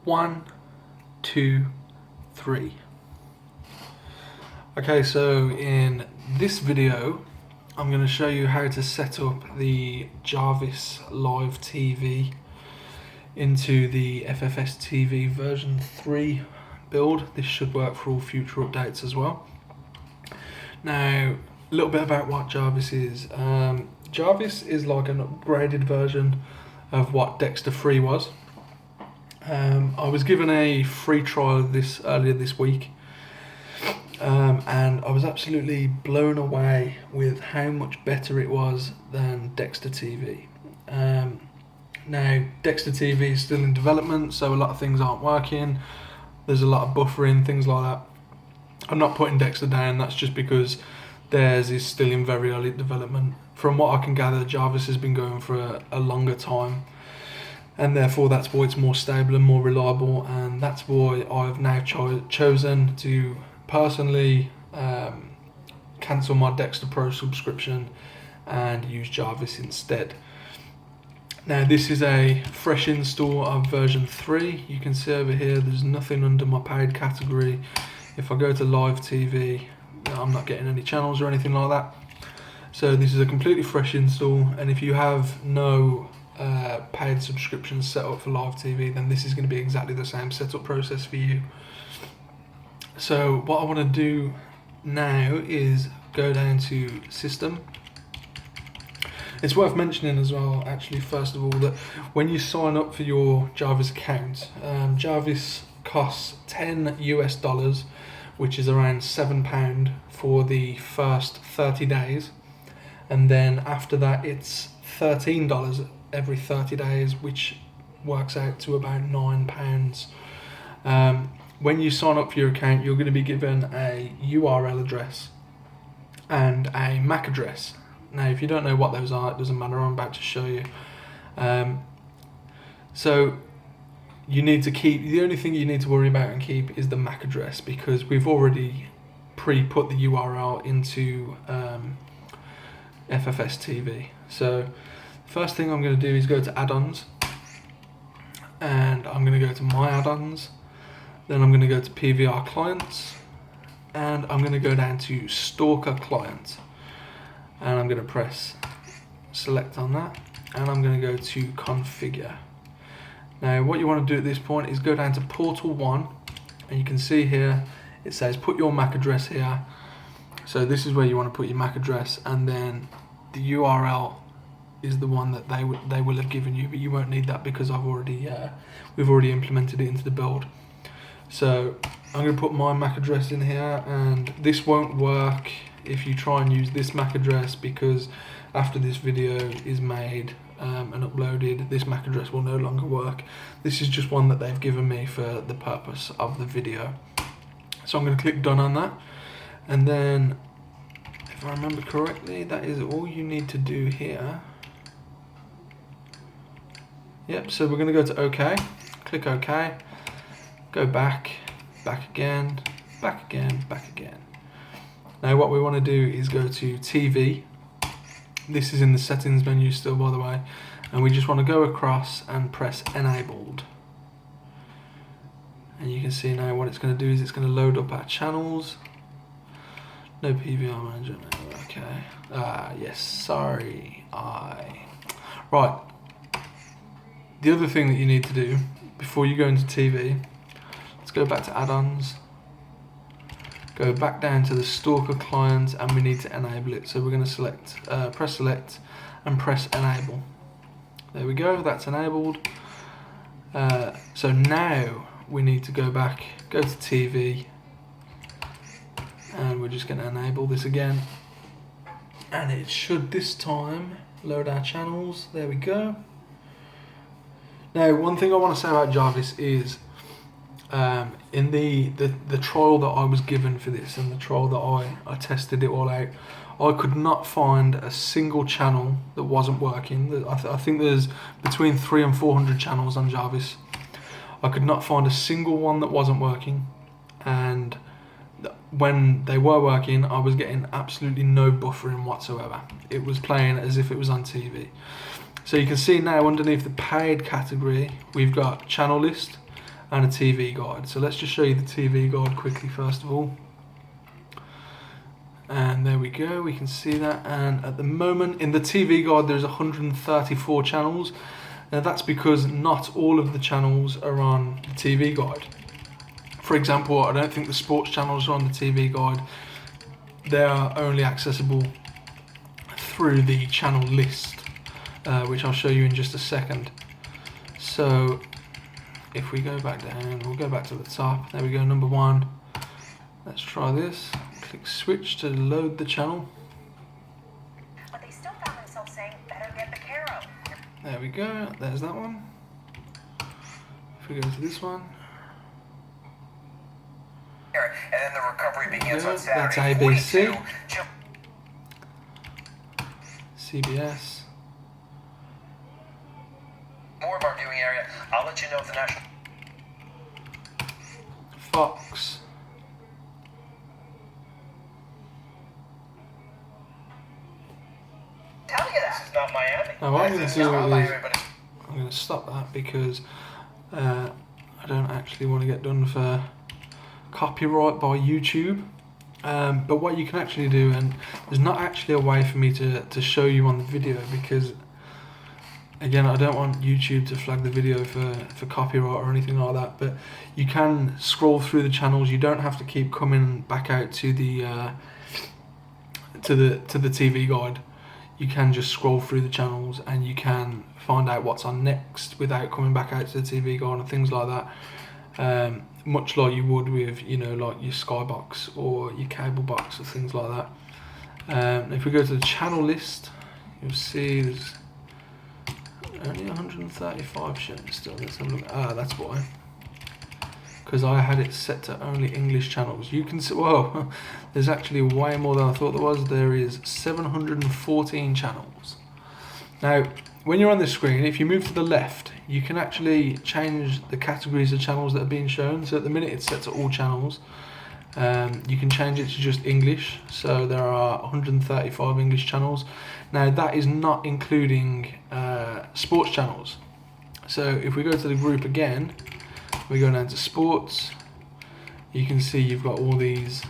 1, 2, 3. Okay, so in this video I'm going to show you how to set up the Jarvis Live TV into the FFSTV version 3 build. This should work for all future updates as well. Now, a little bit about what Jarvis is. Jarvis is like an upgraded version of what Dexter 3 was. I was given a free trial of this earlier this week, and I was absolutely blown away with how much better it was than Dexter TV. Now, Dexter TV is still in development, so a lot of things aren't working. There's a lot of buffering, things like that. I'm not putting Dexter down, that's just because theirs is still in very early development. From what I can gather, Jarvis has been going for a longer time, and therefore that's why it's more stable and more reliable, and that's why I've now chosen to personally cancel my Dexter Pro subscription and use Jarvis instead. Now, this is a fresh install of version 3. You can see over here there's nothing under my paid category. If I go to live TV, I'm not getting any channels or anything like that. So this is a completely fresh install, and if you have no paid subscriptions set up for live TV, then this is going to be exactly the same setup process for you. So what I want to do now is go down to System. It's worth mentioning as well, actually, first of all, that when you sign up for your Jarvis account, Jarvis costs $10 US, which is around £7 for the first 30 days, and then after that it's $13 every 30 days, which works out to about £9. When you sign up for your account, you're going to be given a URL address and a MAC address. Now, if you don't know what those are, it doesn't matter, I'm about to show you. So you need to keep, the only thing you need to worry about and keep is the MAC address, because we've already pre-put the URL into FFSTV. So first thing I'm going to do is go to add-ons, and I'm going to go to my add-ons, then I'm going to go to PVR clients, and I'm going to go down to Stalker client, and I'm going to press select on that, and I'm going to go to configure. Now, what you want to do at this point is go down to portal 1, and you can see here it says put your MAC address here. So this is where you want to put your MAC address, and then the URL is the one that they will have given you, but you won't need that because we've already implemented it into the build. So I'm going to put my MAC address in here, and this won't work if you try and use this MAC address, because after this video is made and uploaded, this MAC address will no longer work. This is just one that they've given me for the purpose of the video. So I'm going to click done on that, and then if I remember correctly, that is all you need to do here. Yep, so we're going to go to OK, click OK, go back, back again, back again, back again. Now what we want to do is go to TV. This is in the settings menu still, by the way, and we just want to go across and press enabled. And you can see now what it's going to do is it's going to load up our channels. No PVR manager, no, okay. Yes, sorry, Right, the other thing that you need to do before you go into TV, let's go back to add-ons, go back down to the Stalker client, and we need to enable it. So we're going to select, press select and press enable. There we go, that's enabled. So now we need to go back, go to TV, and we're just going to enable this again. And it should this time load our channels. There we go. Now, one thing I want to say about Jarvis is, in the trial that I was given for this, and the trial that I tested it all out, I could not find a single channel that wasn't working. I think there's between 300 and 400 channels on Jarvis. I could not find a single one that wasn't working, and when they were working, I was getting absolutely no buffering whatsoever. It was playing as if it was on TV. So you can see now underneath the paid category, we've got channel list, and a TV guide. So let's just show you the TV guide quickly first of all. And there we go, we can see that. And at the moment in the TV guide there's 134 channels. Now that's because not all of the channels are on the TV guide. For example, I don't think the sports channels are on the TV guide. They are only accessible through the channel list, which I'll show you in just a second. So if we go back down, we'll go back to the top. There we go, number 1. Let's try this. Click switch to load the channel. But they still found themselves saying, better get the Caro. There we go, there's that one. If we go to this one. And then the recovery begins on That's Saturday. ABC. CBS. More of our viewing area. I'll let you know if the national. Fox. Tell you that. This is not Miami. Now what I'm going to do is Miami, but I'm going to stop that because I don't actually want to get done for copyright by YouTube. But what you can actually do, and there's not actually a way for me to show you on the video because again I don't want YouTube to flag the video for copyright or anything like that, but you can scroll through the channels. You don't have to keep coming back out to the TV guide. You can just scroll through the channels and you can find out what's on next without coming back out to the TV guide and things like that. Much like you would with, you know, like your Skybox or your cable box or things like that. If we go to the channel list, you'll see there's only 135 shows still. Let's have a look. That's why. Because I had it set to only English channels. You can see, whoa, there's actually way more than I thought there was. There is 714 channels. Now, when you're on this screen, if you move to the left, you can actually change the categories of channels that are being shown. So at the minute it's set to all channels. You can change it to just English. So there are 135 English channels. Now that is not including sports channels. So if we go to the group again, we go down to sports, you can see you've got all these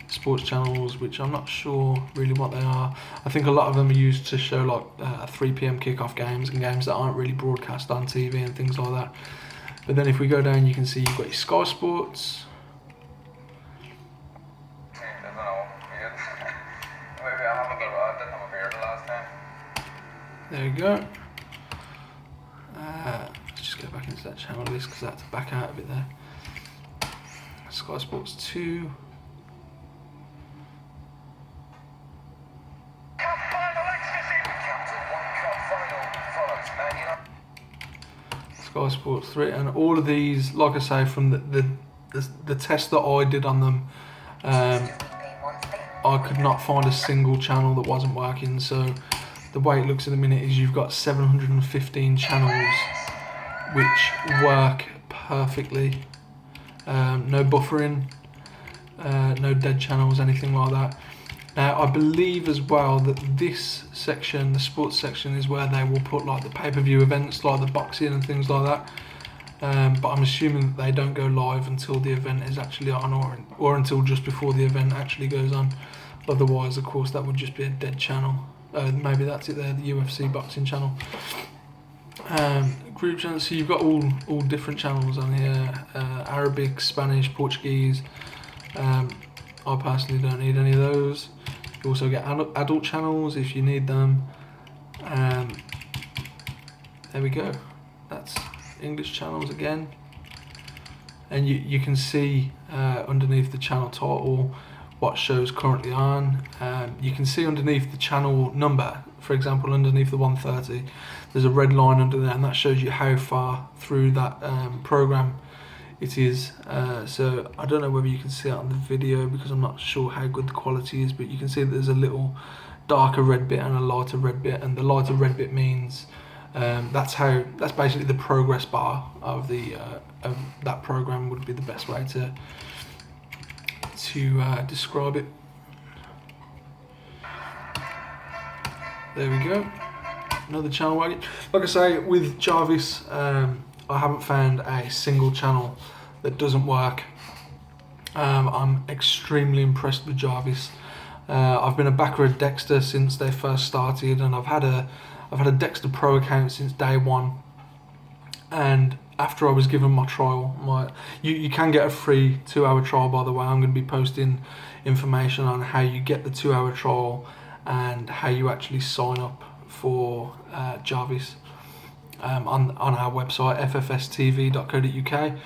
sports channels, which I'm not sure really what they are. I think a lot of them are used to show like 3 PM kickoff games and games that aren't really broadcast on TV and things like that. But then if we go down, you can see you've got your Sky Sports. There we go. Let's just go back into that channel list because I had to back out of it there. Sky Sports 2. Sky Sports 3, and all of these, like I say, from the test that I did on them, I could not find a single channel that wasn't working. So the way it looks in a minute is you've got 715 channels which work perfectly. No buffering, no dead channels, anything like that. Now I believe as well that this section, the sports section, is where they will put like the pay-per-view events like the boxing and things like that. But I'm assuming that they don't go live until the event is actually on, or until just before the event actually goes on. Otherwise, of course, that would just be a dead channel. Maybe that's it there, the UFC boxing channel. Group channels, so you've got all different channels on here, Arabic, Spanish, Portuguese. I personally don't need any of those. You also get adult channels if you need them. There we go, that's English channels again. And you can see underneath the channel title what show's currently on. You can see underneath the channel number, for example, underneath the 130, there's a red line under there, and that shows you how far through that program it is. So I don't know whether you can see it on the video because I'm not sure how good the quality is, but you can see that there's a little darker red bit and a lighter red bit, and the lighter red bit means that's basically the progress bar of that program would be the best way to describe it. There we go, another channel wagon. Like I say, with Jarvis, I haven't found a single channel that doesn't work. I'm extremely impressed with Jarvis. I've been a backer of Dexter since they first started, and I've had a Dexter Pro account since day one. And after I was given my trial, you can get a free 2-hour trial, by the way. I'm going to be posting information on how you get the 2-hour trial and how you actually sign up for Jarvis on our website, FFSTV.co.uk.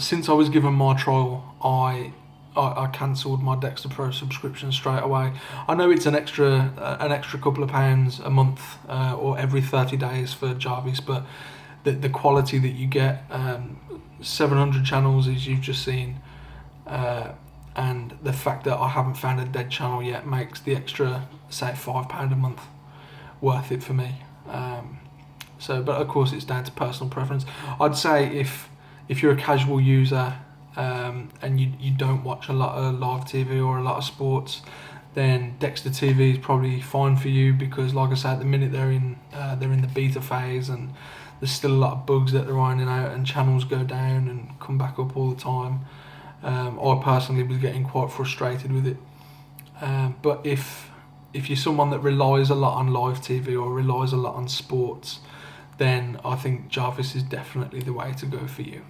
Since I was given my trial, I cancelled my Dexter Pro subscription straight away. I know it's an extra couple of pounds a month or every 30 days for Jarvis, but the quality that you get, 700 channels as you've just seen, and the fact that I haven't found a dead channel yet makes the extra, say, £5 a month worth it for me. But of course it's down to personal preference. I'd say if you're a casual user and you don't watch a lot of live TV or a lot of sports, then Dexter TV is probably fine for you, because like I said, at the minute they're in the beta phase, and there's still a lot of bugs that they're ironing out, and channels go down and come back up all the time. I personally was getting quite frustrated with it. But if you're someone that relies a lot on live TV or relies a lot on sports, then I think Jarvis is definitely the way to go for you.